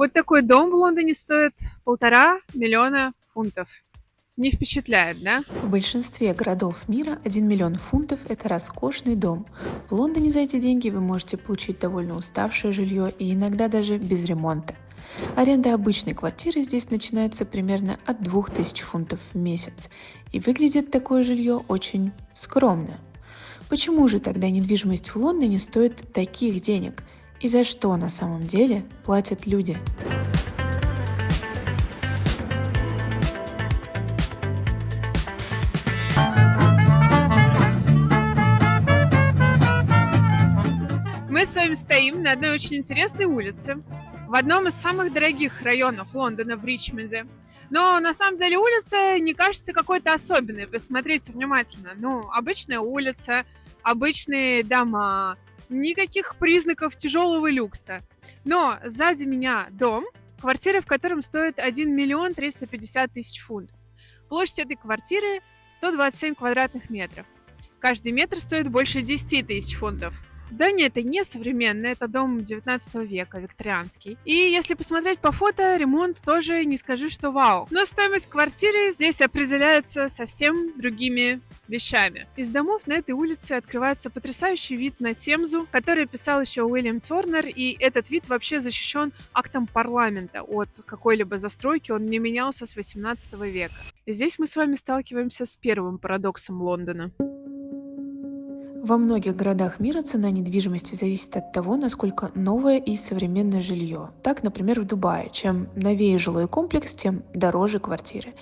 Вот такой дом в Лондоне стоит 1,5 миллиона фунтов. Не впечатляет, да? В большинстве городов мира 1 миллион фунтов – это роскошный дом. В Лондоне за эти деньги вы можете получить довольно уставшее жилье и иногда даже без ремонта. Аренда обычной квартиры здесь начинается примерно от 2000 фунтов в месяц, и выглядит такое жилье очень скромно. Почему же тогда недвижимость в Лондоне стоит таких денег? И за что на самом деле платят люди? Мы с вами стоим на одной очень интересной улице, в одном из самых дорогих районов Лондона, в Ричмонде. Но на самом деле улица не кажется какой-то особенной. Посмотрите внимательно. Ну, обычная улица, обычные дома, никаких признаков тяжелого люкса. Но сзади меня дом, квартира в котором стоит 1 миллион 350 тысяч фунтов. Площадь этой квартиры 127 квадратных метров. Каждый метр стоит больше 10 тысяч фунтов. Здание это не современное, это дом 19 века, викторианский. И если посмотреть по фото, ремонт тоже не скажи, что вау. Но стоимость квартиры здесь определяется совсем другими вещами. Из домов на этой улице открывается потрясающий вид на Темзу, который писал еще Уильям Тернер, и этот вид вообще защищен актом парламента от какой-либо застройки, он не менялся с 18 века. И здесь мы с вами сталкиваемся с первым парадоксом Лондона. Во многих городах мира цена недвижимости зависит от того, насколько новое и современное жилье. Так, например, в Дубае. Чем новее жилой комплекс, тем дороже квартиры.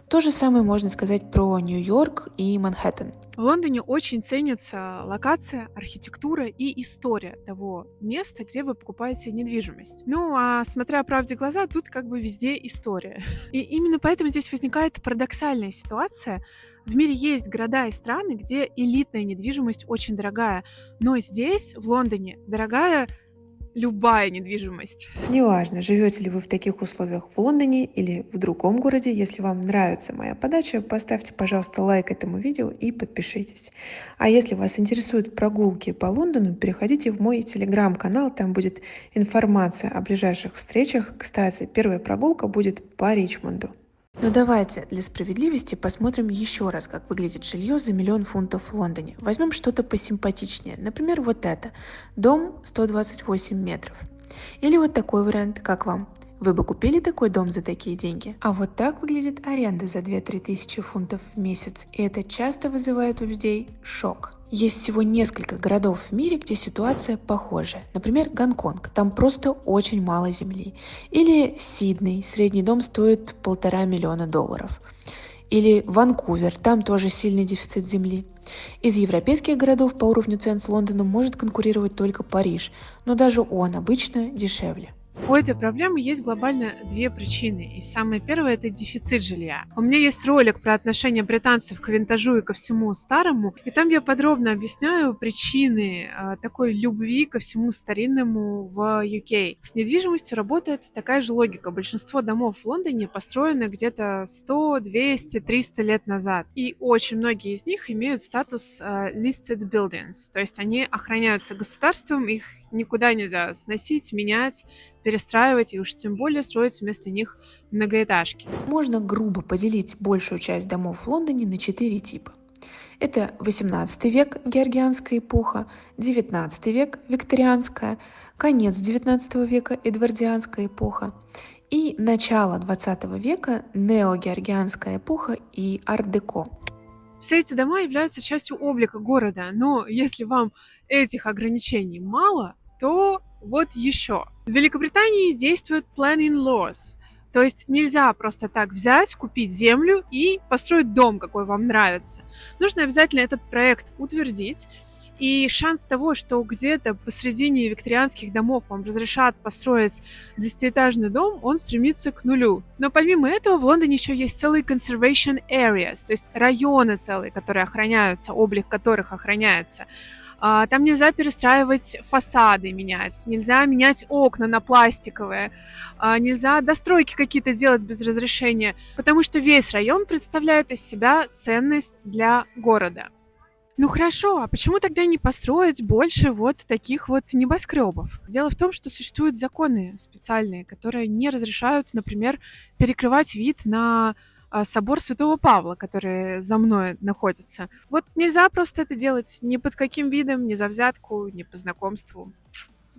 То же самое можно сказать про Нью-Йорк и Манхэттен. В Лондоне очень ценится локация, архитектура и история того места, где вы покупаете недвижимость. Ну, а смотря правде в глаза, тут как бы везде история. И именно поэтому здесь возникает парадоксальная ситуация. В мире есть города и страны, где элитная недвижимость очень дорогая, но здесь, в Лондоне, дорогая любая недвижимость. Неважно, живете ли вы в таких условиях в Лондоне или в другом городе, если вам нравится моя подача, поставьте, пожалуйста, лайк этому видео и подпишитесь. А если вас интересуют прогулки по Лондону, переходите в мой телеграм-канал, там будет информация о ближайших встречах. Кстати, первая прогулка будет по Ричмонду. Но давайте для справедливости посмотрим еще раз, как выглядит жилье за 1 миллион фунтов в Лондоне. Возьмем что-то посимпатичнее. Например, вот это. Дом 128 метров. Или вот такой вариант, как вам? Вы бы купили такой дом за такие деньги? А вот так выглядит аренда за 2-3 тысячи фунтов в месяц. И это часто вызывает у людей шок. Есть всего несколько городов в мире, где ситуация похожая. Например, Гонконг, там просто очень мало земли. Или Сидней, средний дом стоит 1,5 миллиона долларов. Или Ванкувер, там тоже сильный дефицит земли. Из европейских городов по уровню цен с Лондоном может конкурировать только Париж, но даже он обычно дешевле. У этой проблемы есть глобально две причины. И самая первая – это дефицит жилья. У меня есть ролик про отношение британцев к винтажу и ко всему старому, и там я подробно объясняю причины такой любви ко всему старинному в UK. С недвижимостью работает такая же логика. Большинство домов в Лондоне построены где-то 100, 200, 300 лет назад. И очень многие из них имеют статус listed buildings, то есть они охраняются государством, их никуда нельзя сносить, менять, перестраивать и уж тем более строить вместо них многоэтажки. Можно грубо поделить большую часть домов в Лондоне на 4 типа. Это 18 век, георгианская эпоха, 19 век, викторианская, конец 19 века, эдвардианская эпоха и начало 20 века, неогеоргианская эпоха и арт-деко. Все эти дома являются частью облика города, но если вам этих ограничений мало, то вот еще. В Великобритании действуют planning laws, то есть нельзя просто так взять, купить землю и построить дом, какой вам нравится. Нужно обязательно этот проект утвердить, и шанс того, что где-то посредине викторианских домов вам разрешат построить 10-этажный дом, он стремится к нулю. Но помимо этого в Лондоне еще есть целые conservation areas, то есть районы целые, которые охраняются, облик которых охраняется. Там нельзя перестраивать фасады, нельзя менять окна на пластиковые, нельзя достройки какие-то делать без разрешения, потому что весь район представляет из себя ценность для города. Ну хорошо, а почему тогда не построить больше вот таких вот небоскребов? Дело в том, что существуют законы специальные, которые не разрешают, например, перекрывать вид на собор Святого Павла, который за мной находится. Вот нельзя просто это делать ни под каким видом, ни за взятку, ни по знакомству.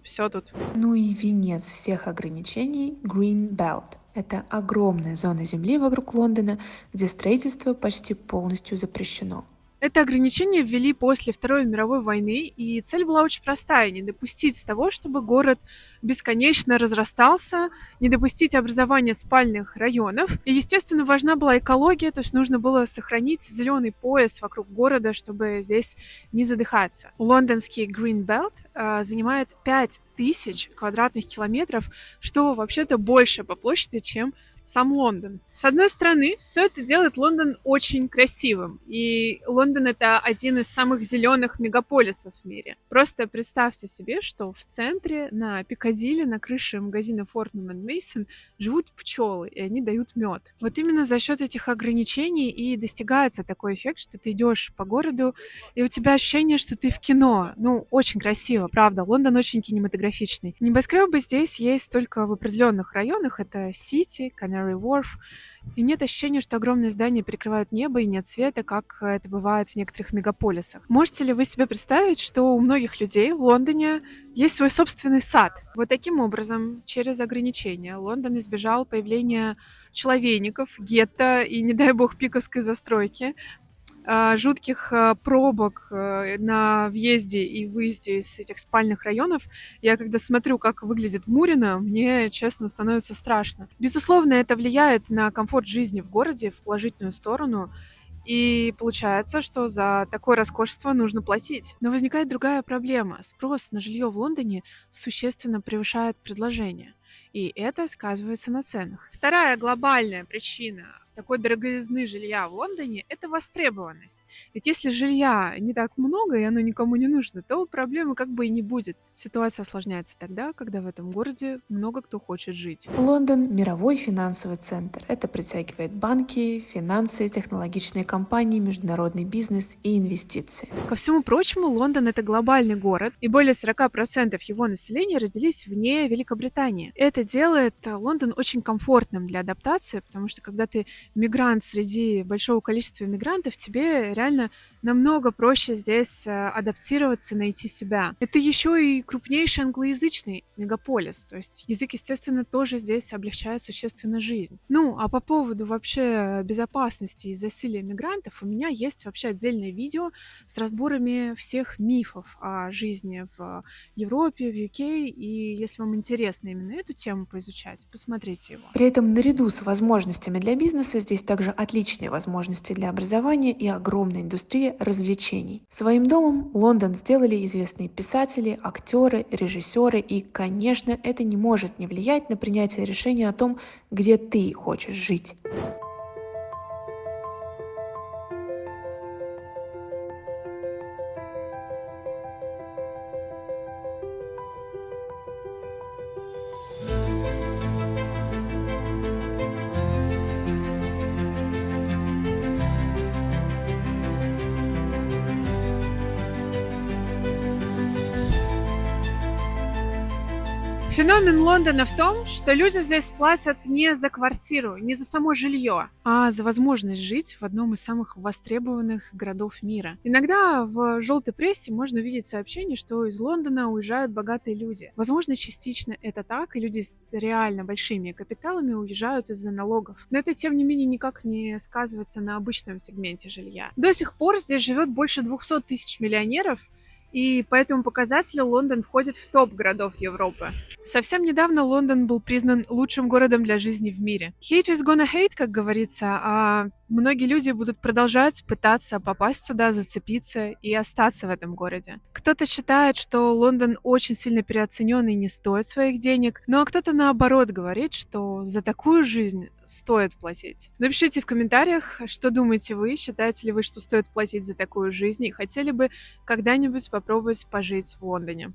Все тут. Ну и венец всех ограничений — Green Belt. Это огромная зона земли вокруг Лондона, где строительство почти полностью запрещено. Это ограничение ввели после Второй мировой войны, и цель была очень простая — не допустить того, чтобы город бесконечно разрастался, не допустить образования спальных районов. И, естественно, важна была экология, то есть нужно было сохранить зеленый пояс вокруг города, чтобы здесь не задыхаться. Лондонский Green Belt занимает 5000 квадратных километров, что вообще-то больше по площади, чем сам Лондон. С одной стороны, все это делает Лондон очень красивым. И Лондон — это один из самых зеленых мегаполисов в мире. Просто представьте себе, что в центре, на Пикадилли, на крыше магазина Fortnum and Mason живут пчелы, и они дают мед. Вот именно за счет этих ограничений и достигается такой эффект, что ты идешь по городу, и у тебя ощущение, что ты в кино. Ну, очень красиво, правда. Лондон очень кинематографичный. Небоскребы здесь есть только в определенных районах. Это Сити, Canary Wharf. И нет ощущения, что огромные здания перекрывают небо и нет света, как это бывает в некоторых мегаполисах. Можете ли вы себе представить, что у многих людей в Лондоне есть свой собственный сад? Вот таким образом, через ограничения, Лондон избежал появления человейников, гетто и, не дай бог, пиковской застройки, жутких пробок на въезде и выезде из этих спальных районов. Я когда смотрю, как выглядит Мурино, мне, честно, становится страшно. Безусловно, это влияет на комфорт жизни в городе в положительную сторону. И получается, что за такое роскошество нужно платить. Но возникает другая проблема. Спрос на жилье в Лондоне существенно превышает предложение. И это сказывается на ценах. Вторая глобальная причина такой дороговизны жилья в Лондоне — это востребованность. Ведь если жилья не так много и оно никому не нужно, то проблемы как бы и не будет. Ситуация осложняется тогда, когда в этом городе много кто хочет жить. Лондон — мировой финансовый центр. Это притягивает банки, финансы, технологичные компании, международный бизнес и инвестиции. Ко всему прочему, Лондон — это глобальный город, и более 40% его населения родились вне Великобритании. Это делает Лондон очень комфортным для адаптации, потому что когда ты мигрант среди большого количества мигрантов, тебе реально намного проще здесь адаптироваться, найти себя. Это еще и крупнейший англоязычный мегаполис, то есть язык, естественно, тоже здесь облегчает существенно жизнь. Ну, а по поводу вообще безопасности и засилия мигрантов у меня есть вообще отдельное видео с разборами всех мифов о жизни в Европе, в UK, и если вам интересно именно эту тему поизучать, посмотрите его. При этом наряду с возможностями для бизнеса здесь также отличные возможности для образования и огромная индустрия развлечений. Своим домом Лондон сделали известные писатели, актеры, режиссеры, и, конечно, это не может не влиять на принятие решения о том, где ты хочешь жить. Феномен Лондона в том, что люди здесь платят не за квартиру, не за само жилье, а за возможность жить в одном из самых востребованных городов мира. Иногда в желтой прессе можно увидеть сообщение, что из Лондона уезжают богатые люди. Возможно, частично это так, и люди с реально большими капиталами уезжают из-за налогов. Но это, тем не менее, никак не сказывается на обычном сегменте жилья. До сих пор здесь живет больше 200 тысяч миллионеров, и по этому показателю Лондон входит в топ городов Европы. Совсем недавно Лондон был признан лучшим городом для жизни в мире. Hate is gonna hate, как говорится, а многие люди будут продолжать пытаться попасть сюда, зацепиться и остаться в этом городе. Кто-то считает, что Лондон очень сильно переоценен и не стоит своих денег, ну а кто-то наоборот говорит, что за такую жизнь стоит платить. Напишите в комментариях, что думаете вы, считаете ли вы, что стоит платить за такую жизнь, и хотели бы когда-нибудь попробовать пожить в Лондоне.